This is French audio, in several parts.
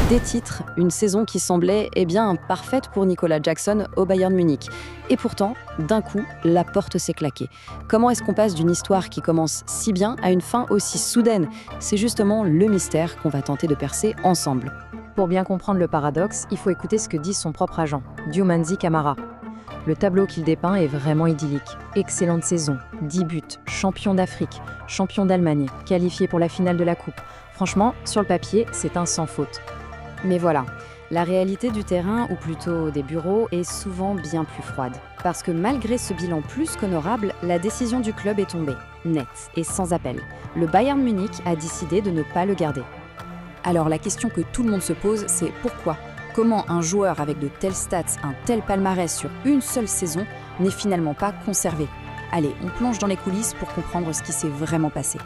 Des titres, une saison qui semblait parfaite pour Nicolas Jackson au Bayern Munich. Et pourtant, d'un coup, la porte s'est claquée. Comment est-ce qu'on passe d'une histoire qui commence si bien à une fin aussi soudaine? C'est justement le mystère qu'on va tenter de percer ensemble. Pour bien comprendre le paradoxe, il faut écouter ce que dit son propre agent, Diomanzi Camara. Le tableau qu'il dépeint est vraiment idyllique. Excellente saison, 10 buts, champion d'Afrique, champion d'Allemagne, qualifié pour la finale de la Coupe. Franchement, sur le papier, c'est un sans faute. Mais voilà, la réalité du terrain, ou plutôt des bureaux, est souvent bien plus froide. Parce que malgré ce bilan plus qu'honorable, la décision du club est tombée, nette et sans appel. Le Bayern Munich a décidé de ne pas le garder. Alors la question que tout le monde se pose, c'est pourquoi? Comment un joueur avec de telles stats, un tel palmarès sur une seule saison, n'est finalement pas conservé? Allez, on plonge dans les coulisses pour comprendre ce qui s'est vraiment passé.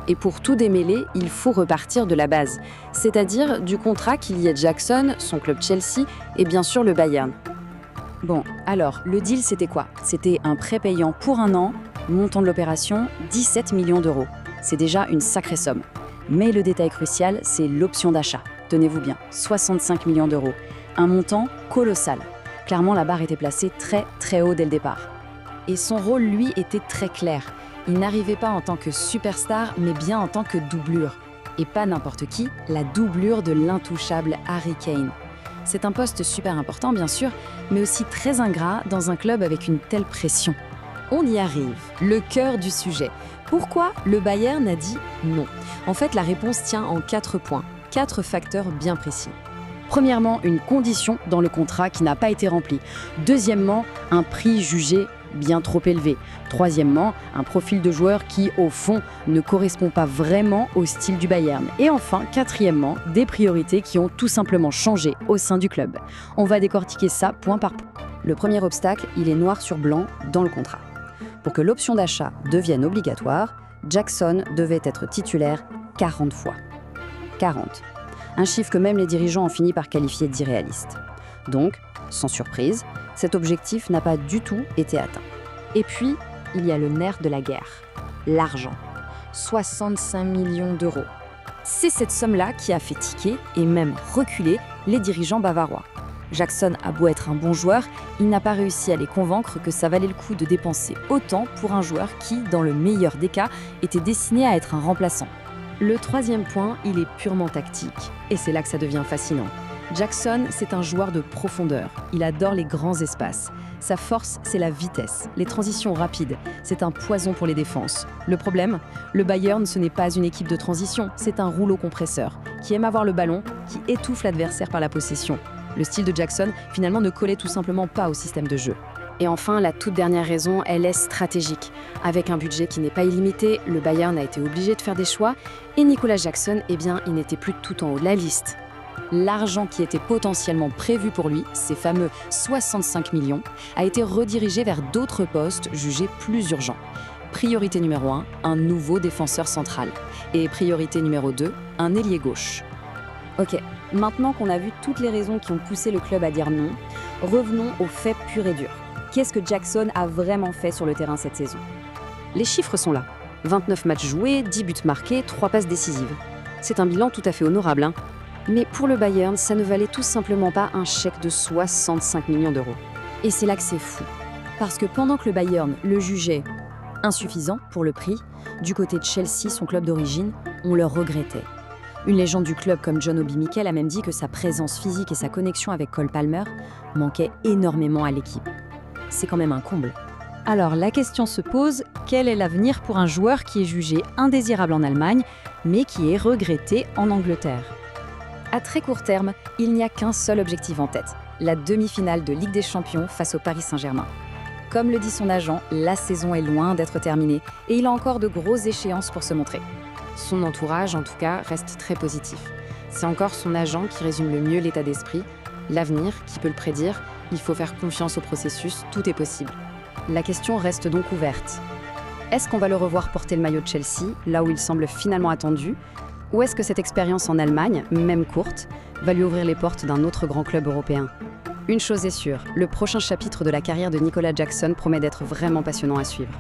Et pour tout démêler, il faut repartir de la base, c'est-à-dire du contrat qui liait Jackson, son club Chelsea et bien sûr le Bayern. Bon, alors, le deal c'était quoi? C'était un prêt payant pour 1 an, montant de l'opération 17 millions d'euros. C'est déjà une sacrée somme. Mais le détail crucial, c'est l'option d'achat. Tenez-vous bien, 65 millions d'euros. Un montant colossal. Clairement, la barre était placée très très haut dès le départ. Et son rôle, lui, était très clair. Il n'arrivait pas en tant que superstar, mais bien en tant que doublure. Et pas n'importe qui, la doublure de l'intouchable Harry Kane. C'est un poste super important, bien sûr, mais aussi très ingrat dans un club avec une telle pression. On y arrive, le cœur du sujet. Pourquoi le Bayern a dit non? En fait, la réponse tient en 4 points, 4 facteurs bien précis. Premièrement, une condition dans le contrat qui n'a pas été remplie. Deuxièmement, un prix jugé bien trop élevé. Troisièmement, un profil de joueur qui, au fond, ne correspond pas vraiment au style du Bayern. Et enfin, quatrièmement, des priorités qui ont tout simplement changé au sein du club. On va décortiquer ça point par point. Le premier obstacle, il est noir sur blanc dans le contrat. Pour que l'option d'achat devienne obligatoire, Jackson devait être titulaire 40 fois. 40. Un chiffre que même les dirigeants ont fini par qualifier d'irréaliste. Donc, sans surprise, cet objectif n'a pas du tout été atteint. Et puis, il y a le nerf de la guerre, l'argent. 65 millions d'euros. C'est cette somme-là qui a fait tiquer et même reculer les dirigeants bavarois. Jackson a beau être un bon joueur, il n'a pas réussi à les convaincre que ça valait le coup de dépenser autant pour un joueur qui, dans le meilleur des cas, était destiné à être un remplaçant. Le troisième point, il est purement tactique. Et c'est là que ça devient fascinant. Jackson, c'est un joueur de profondeur. Il adore les grands espaces. Sa force, c'est la vitesse, les transitions rapides. C'est un poison pour les défenses. Le problème, le Bayern, ce n'est pas une équipe de transition, c'est un rouleau compresseur qui aime avoir le ballon, qui étouffe l'adversaire par la possession. Le style de Jackson, finalement, ne collait tout simplement pas au système de jeu. Et enfin, la toute dernière raison, elle est stratégique. Avec un budget qui n'est pas illimité, le Bayern a été obligé de faire des choix et Nicolas Jackson, il n'était plus tout en haut de la liste. L'argent qui était potentiellement prévu pour lui, ces fameux 65 millions, a été redirigé vers d'autres postes jugés plus urgents. Priorité numéro 1, un nouveau défenseur central. Et priorité numéro 2, un ailier gauche. Ok, maintenant qu'on a vu toutes les raisons qui ont poussé le club à dire non, revenons aux faits purs et durs. Qu'est-ce que Jackson a vraiment fait sur le terrain cette saison? Les chiffres sont là. 29 matchs joués, 10 buts marqués, 3 passes décisives. C'est un bilan tout à fait honorable, hein. Mais pour le Bayern, ça ne valait tout simplement pas un chèque de 65 millions d'euros. Et c'est là que c'est fou. Parce que pendant que le Bayern le jugeait insuffisant pour le prix, du côté de Chelsea, son club d'origine, on le regrettait. Une légende du club comme John Obi Mikel a même dit que sa présence physique et sa connexion avec Cole Palmer manquaient énormément à l'équipe. C'est quand même un comble. Alors la question se pose, quel est l'avenir pour un joueur qui est jugé indésirable en Allemagne, mais qui est regretté en Angleterre? À très court terme, il n'y a qu'un seul objectif en tête, la demi-finale de Ligue des Champions face au Paris Saint-Germain. Comme le dit son agent, la saison est loin d'être terminée et il a encore de grosses échéances pour se montrer. Son entourage, en tout cas, reste très positif. C'est encore son agent qui résume le mieux l'état d'esprit. L'avenir, qui peut le prédire, il faut faire confiance au processus, tout est possible. La question reste donc ouverte. Est-ce qu'on va le revoir porter le maillot de Chelsea, là où il semble finalement attendu? Ou est-ce que cette expérience en Allemagne, même courte, va lui ouvrir les portes d'un autre grand club européen? Une chose est sûre, le prochain chapitre de la carrière de Nicolas Jackson promet d'être vraiment passionnant à suivre.